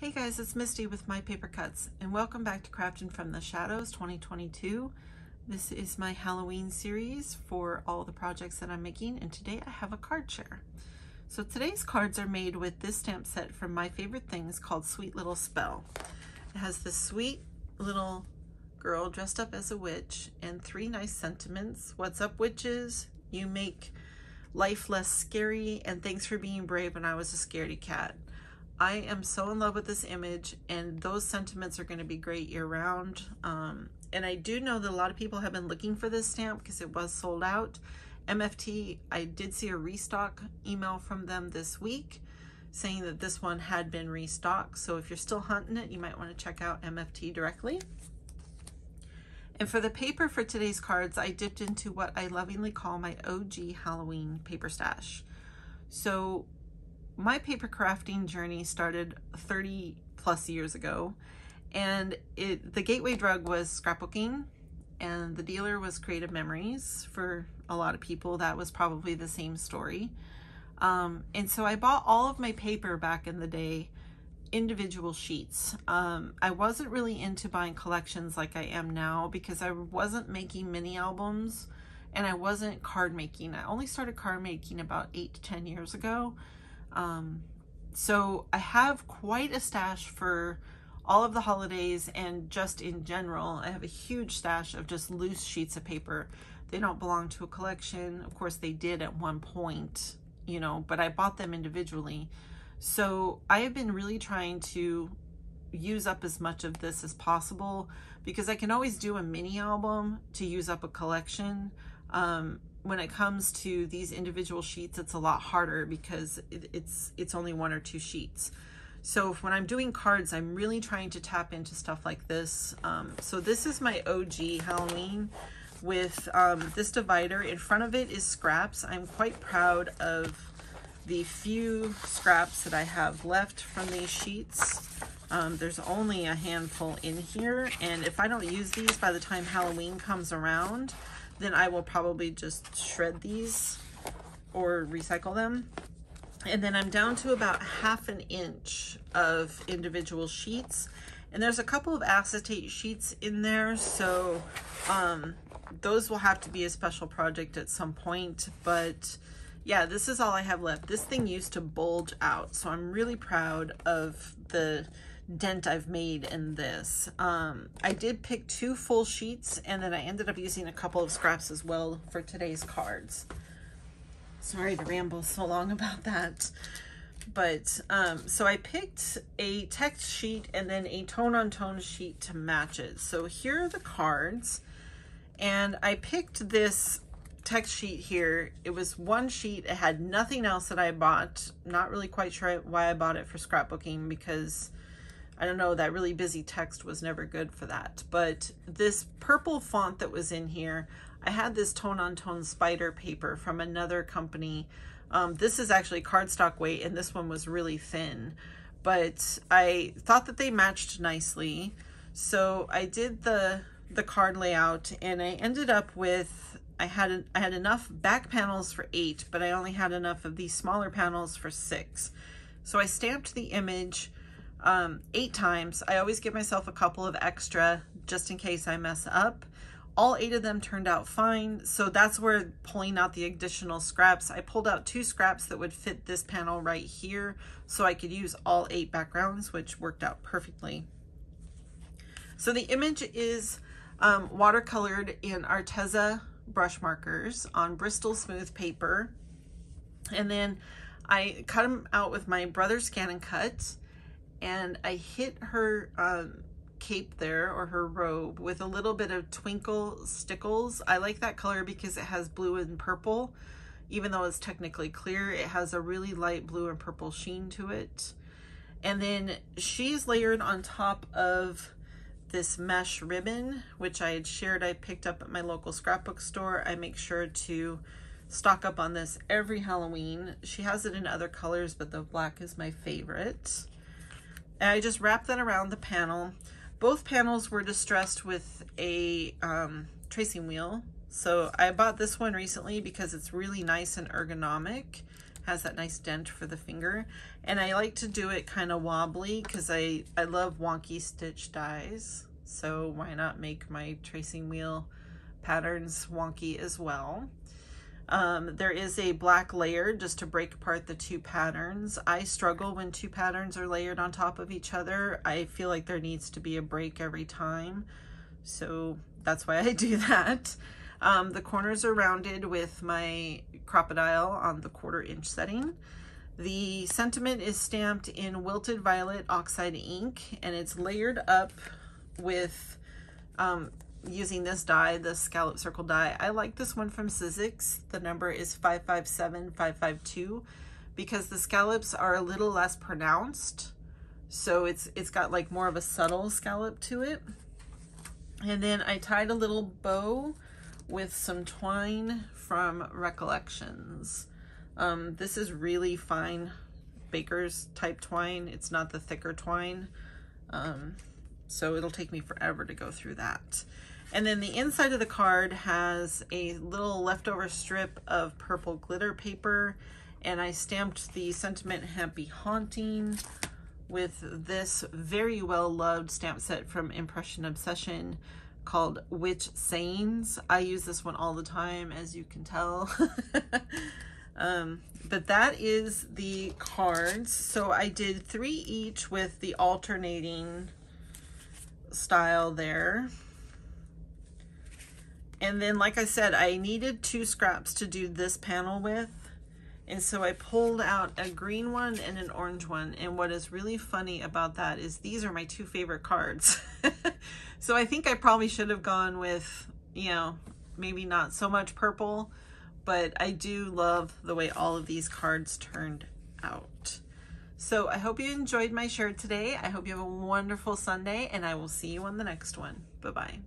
Hey guys, it's Misty with My Paper Cuts, and welcome back to Craftin from the Shadows 2022. This is my Halloween series for all the projects that I'm making, and today I have a card share. So today's cards are made with this stamp set from My Favorite Things called Sweet Little Spell. It has this sweet little girl dressed up as a witch and three nice sentiments. What's up, witches? You make life less scary, and thanks for being brave when I was a scaredy cat. I am so in love with this image, and those sentiments are going to be great year-round. And I do know that a lot of people have been looking for this stamp because it was sold out. MFT, I did see a restock email from them this week saying that this one had been restocked. So if you're still hunting it, you might want to check out MFT directly. And for the paper for today's cards, I dipped into what I lovingly call my OG Halloween paper stash. So my paper crafting journey started 30 plus years ago, and the gateway drug was scrapbooking, and the dealer was Creative Memories. For a lot of people, that was probably the same story. And so I bought all of my paper back in the day, individual sheets. I wasn't really into buying collections like I am now because I wasn't making mini albums and I wasn't card making. I only started card making about 8 to 10 years ago. So I have quite a stash for all of the holidays, and just in general, I have a huge stash of just loose sheets of paper. They don't belong to a collection. Of course they did at one point, you know, but I bought them individually. So I have been really trying to use up as much of this as possible because I can always do a mini album to use up a collection. When it comes to these individual sheets, it's a lot harder because it's only 1 or 2 sheets. So when I'm doing cards, I'm really trying to tap into stuff like this. So this is my OG Halloween with this divider. In front of it is scraps. I'm quite proud of the few scraps that I have left from these sheets. There's only a handful in here, and if I don't use these by the time Halloween comes around, then I will probably just shred these or recycle them. And then I'm down to about 1/2 inch of individual sheets. And there's a couple of acetate sheets in there, so those will have to be a special project at some point. But yeah, this is all I have left. This thing used to bulge out, so I'm really proud of the dent I've made in this. I did pick 2 full sheets, and then I ended up using a couple of scraps as well for today's cards. Sorry to ramble so long about that. But so I picked a text sheet and then a tone-on-tone sheet to match it. So here are the cards, and I picked this text sheet here. It was 1 sheet. It had nothing else that I bought. Not really quite sure why I bought it for scrapbooking, because I don't know, that really busy text was never good for that. But this purple font that was in here, I had this tone-on-tone spider paper from another company. This is actually cardstock weight, and this one was really thin. But I thought that they matched nicely. So I did the card layout, and I ended up with, I had enough back panels for 8, but I only had enough of these smaller panels for 6. So I stamped the image 8 times. I always give myself a couple of extra just in case I mess up. All 8 of them turned out fine. So that's where pulling out the additional scraps, I pulled out 2 scraps that would fit this panel right here, so I could use all 8 backgrounds, which worked out perfectly. So the image is watercolored in Arteza brush markers on Bristol smooth paper. And then I cut them out with my brother's Scan and Cut. And I hit her cape there, or her robe, with a little bit of Twinkle Stickles. I like that color because it has blue and purple. Even though it's technically clear, it has a really light blue and purple sheen to it. And then she's layered on top of this mesh ribbon, which I had shared I picked up at my local scrapbook store. I make sure to stock up on this every Halloween. She has it in other colors, but the black is my favorite. And I just wrapped that around the panel. Both panels were distressed with a tracing wheel. So I bought this one recently because it's really nice and ergonomic. has that nice dent for the finger. And I like to do it kind of wobbly because I love wonky stitch dies. So why not make my tracing wheel patterns wonky as well. There is a black layer just to break apart the two patterns. I struggle when two patterns are layered on top of each other. I feel like there needs to be a break every time. So that's why I do that. The corners are rounded with my crocodile on the 1/4 inch setting. The sentiment is stamped in Wilted Violet oxide ink, and it's layered up with using this die, the scallop circle die. I like this one from Sizzix. The number is 557552 because the scallops are a little less pronounced. So it's got like more of a subtle scallop to it. And then I tied a little bow with some twine from Recollections. This is really fine baker's type twine. It's not the thicker twine. So it'll take me forever to go through that. And then the inside of the card has a little leftover strip of purple glitter paper, and I stamped the sentiment Happy Haunting with this very well loved stamp set from Impression Obsession called Witch Sayings. I use this one all the time, as you can tell. But that is the cards. So I did 3 each with the alternating style there. And then, like I said, I needed 2 scraps to do this panel with. And so I pulled out a green one and an orange one. And what is really funny about that is these are my 2 favorite cards. So I think I probably should have gone with, you know, maybe not so much purple, but I do love the way all of these cards turned out. So I hope you enjoyed my share today. I hope you have a wonderful Sunday, and I will see you on the next one. Bye-bye.